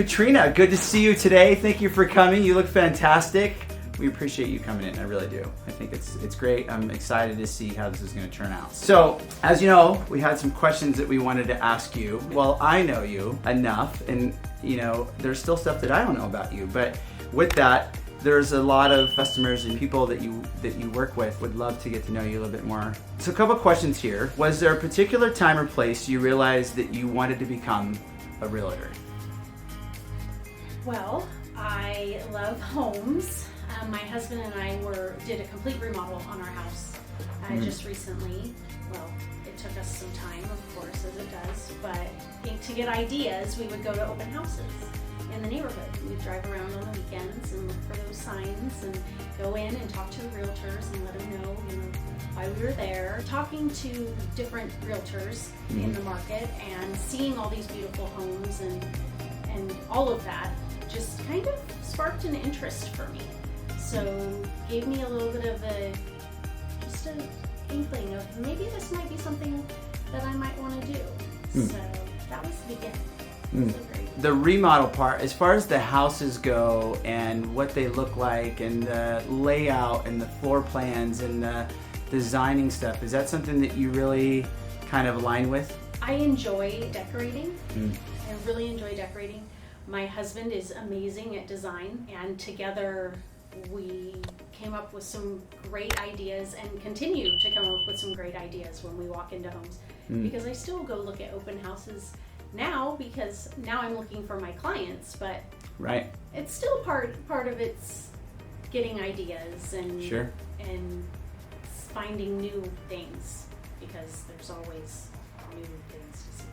Catrina, good to see you today. Thank you for coming. You look fantastic. We appreciate you coming in. I really do. I think it's great. I'm excited to see how this is going to turn out. So, as you know, we had some questions that we wanted to ask you. Well, I know you enough, and there's still stuff that I don't know about you. But with that, there's a lot of customers and people that you work with would love to get to know you a little bit more. So, a couple questions here. Was there a particular time or place you realized that you wanted to become a realtor? Well, I love homes. My husband and I did a complete remodel on our house just recently. Well, it took us some time, of course, as it does, but to get ideas, we would go to open houses in the neighborhood. We'd drive around on the weekends and look for those signs and go in and talk to the realtors and let them know, why we were there. Talking to different realtors in the market and seeing all these beautiful homes and all of that just kind of sparked an interest for me. So gave me a little bit of an inkling of maybe this might be something that I might want to do. So that was the beginning. The remodel part, as far as the houses go and what they look like and the layout and the floor plans and the designing stuff, is that something that you really kind of align with? I enjoy decorating. I really enjoy decorating. My husband is amazing at design, and together we came up with some great ideas and continue to come up with some great ideas when we walk into homes. Because I still go look at open houses now, because now I'm looking for my clients, but it's still part of it's getting ideas and finding new things, because there's always new things to see.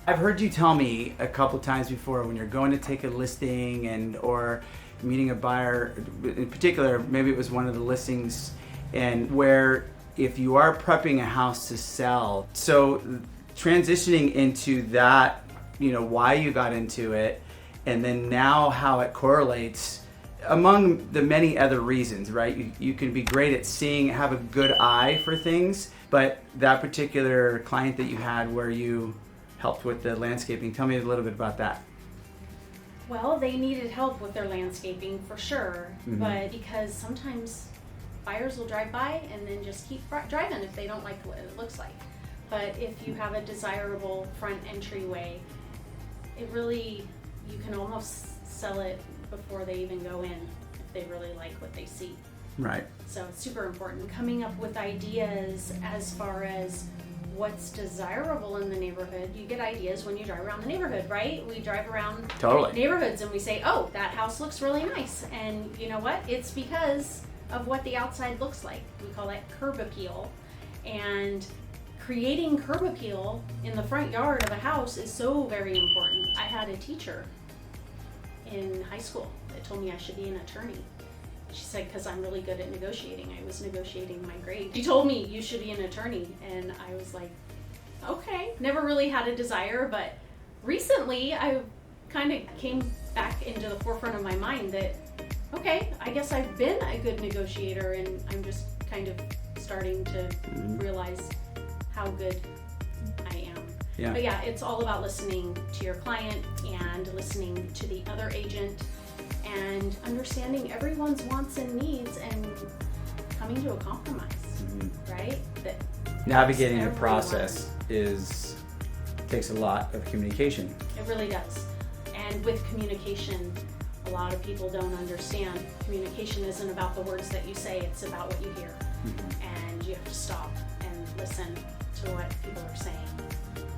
I've heard you tell me a couple times before, when you're going to take a listing or meeting a buyer, in particular, maybe it was one of the listings, and where if you are prepping a house to sell, so transitioning into that, why you got into it, and then now how it correlates among the many other reasons, right? You can be great at have a good eye for things, but that particular client that you had where you helped with the landscaping, tell me a little bit about that. Well, they needed help with their landscaping for sure, but because sometimes buyers will drive by and then just keep driving if they don't like what it looks like. But if you have a desirable front entryway, you can almost sell it before they even go in if they really like what they see. Right. So it's super important. Coming up with ideas as far as what's desirable in the neighborhood. You get ideas when you drive around the neighborhood, right? We drive around neighborhoods and we say, oh, that house looks really nice. And you know what? It's because of what the outside looks like. We call that curb appeal. And creating curb appeal in the front yard of a house is so very important. I had a teacher in high school that told me I should be an attorney. She said, because I'm really good at negotiating. I was negotiating my grade. She told me you should be an attorney. And I was like, okay. Never really had a desire, but recently I kind of came back into the forefront of my mind that, okay, I guess I've been a good negotiator, and I'm just kind of starting to realize how good I am. Yeah. But yeah, it's all about listening to your client and listening to the other agent and understanding everyone's wants and needs and coming to a compromise, right? That navigating the process takes a lot of communication. It really does. And with communication, a lot of people don't understand. Communication isn't about the words that you say, it's about what you hear. And you have to stop and listen to what people are saying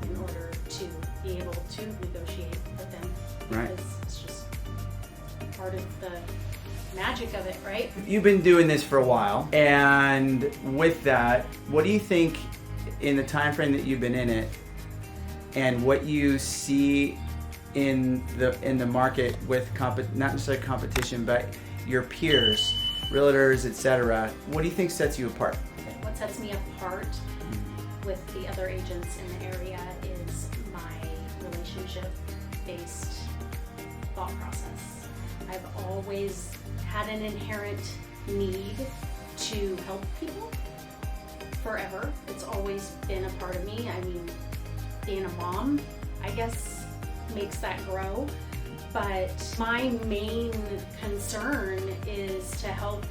in order to be able to negotiate with them. Right. Because it's just part of the magic of it, right? You've been doing this for a while, and with that, what do you think in the time frame that you've been in it, and what you see in the market with not necessarily competition, but your peers, realtors, etc. What do you think sets you apart? What sets me apart with the other agents in the area is my relationship-based thought process. I've always had an inherent need to help people forever. It's always been a part of me. I mean, being a mom, I guess, makes that grow. But my main concern is to help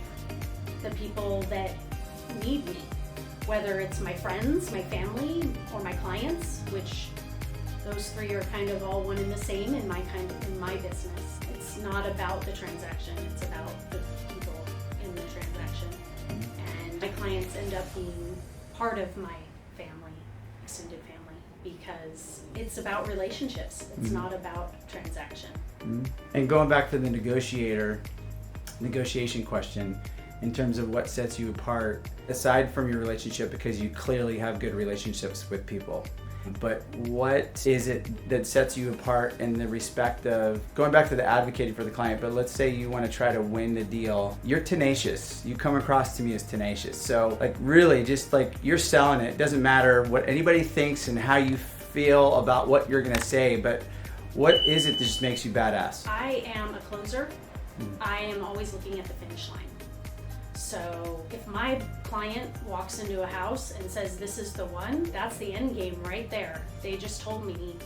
the people that need me, whether it's my friends, my family, or my clients, which those three are kind of all one and the same in my business. It's not about the transaction, it's about the people in the transaction. And my clients end up being part of my family, extended family, because it's about relationships. It's not about transaction. And going back to the negotiation question, in terms of what sets you apart, aside from your relationship, because you clearly have good relationships with people, but what is it that sets you apart in the respect of, going back to the advocating for the client, but let's say you want to try to win the deal. You're tenacious. You come across to me as tenacious. So like really just like you're selling it. It doesn't matter what anybody thinks and how you feel about what you're going to say, but what is it that just makes you badass? I am a closer. I am always looking at the finish line. So if my client walks into a house and says, this is the one, that's the end game right there. They just told me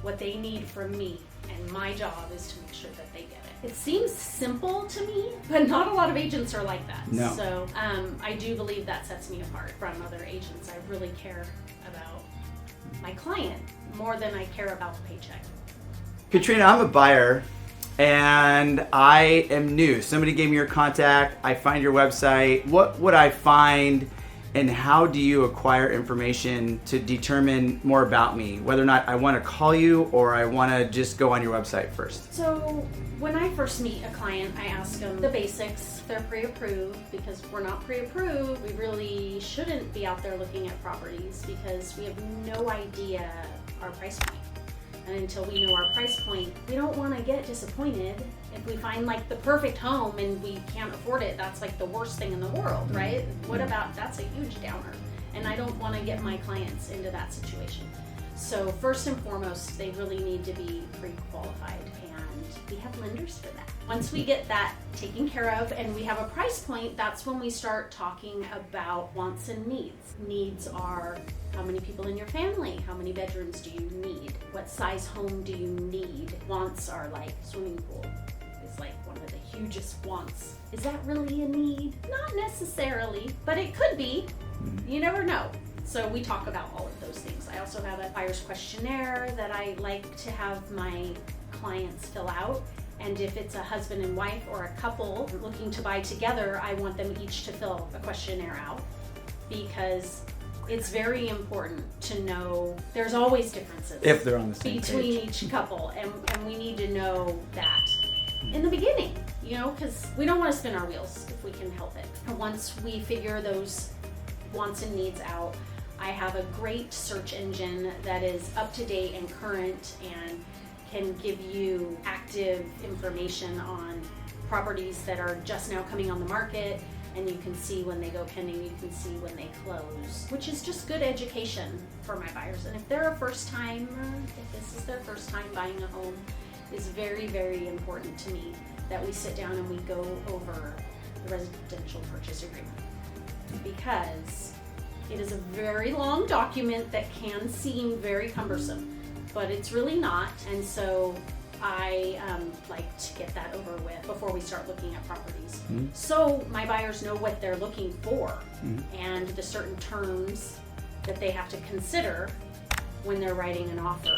what they need from me, and my job is to make sure that they get it. It seems simple to me, but not a lot of agents are like that. No. So I do believe that sets me apart from other agents. I really care about my client more than I care about the paycheck. Catrina, I'm a buyer. And I am new. Somebody gave me your contact. I find your website. What would I find, and how do you acquire information to determine more about me, whether or not I want to call you or I want to just go on your website first? So when I first meet a client, I ask them the basics. They're pre-approved, because if we're not pre-approved, we really shouldn't be out there looking at properties because we have no idea our price point. And until we know our price point, we don't want to get disappointed. If we find like the perfect home and we can't afford it, that's like the worst thing in the world, right? What about, that's a huge downer. And I don't want to get my clients into that situation. So first and foremost, they really need to be pre-qualified, and we have lenders for that. Once we get that taken care of and we have a price point, that's when we start talking about wants and needs. Needs are, how many people in your family? How many bedrooms do you need? What size home do you need? Wants are like swimming pool is like one of the hugest wants. Is that really a need? Not necessarily, but it could be. You never know. So we talk about all of those things. I also have a buyer's questionnaire that I like to have my clients fill out. And if it's a husband and wife or a couple looking to buy together, I want them each to fill a questionnaire out, because it's very important to know there's always differences if they're on the same between page. each couple, and we need to know that in the beginning, you know, because we don't want to spin our wheels if we can help it. And once we figure those wants and needs out, I have a great search engine that is up to date and current and can give you active information on properties that are just now coming on the market, and you can see when they go pending, you can see when they close, which is just good education for my buyers. And if they're a first timer, if this is their first time buying a home, it's very, very important to me that we sit down and we go over the residential purchase agreement, because it is a very long document that can seem very cumbersome, but it's really not. And so I like to get that over with before we start looking at properties. So my buyers know what they're looking for and the certain terms that they have to consider when they're writing an offer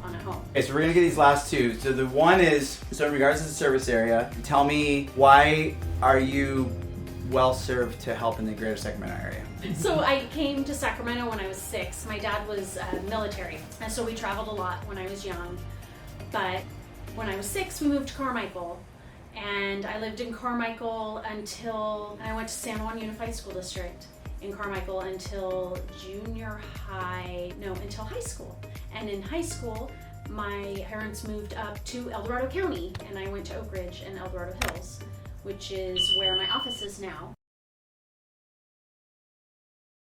on a home. Okay, so we're gonna get these last two. So the one is, so in regards to the service area, tell me, why are you well served to help in the greater Sacramento area? So I came to Sacramento when I was 6. My dad was military, and so we traveled a lot when I was young. But when I was 6, we moved to Carmichael, and I lived in Carmichael until I went to San Juan Unified School District in Carmichael until until high school. And in high school, my parents moved up to El Dorado County, and I went to Oak Ridge and El Dorado Hills, which is where my office is now.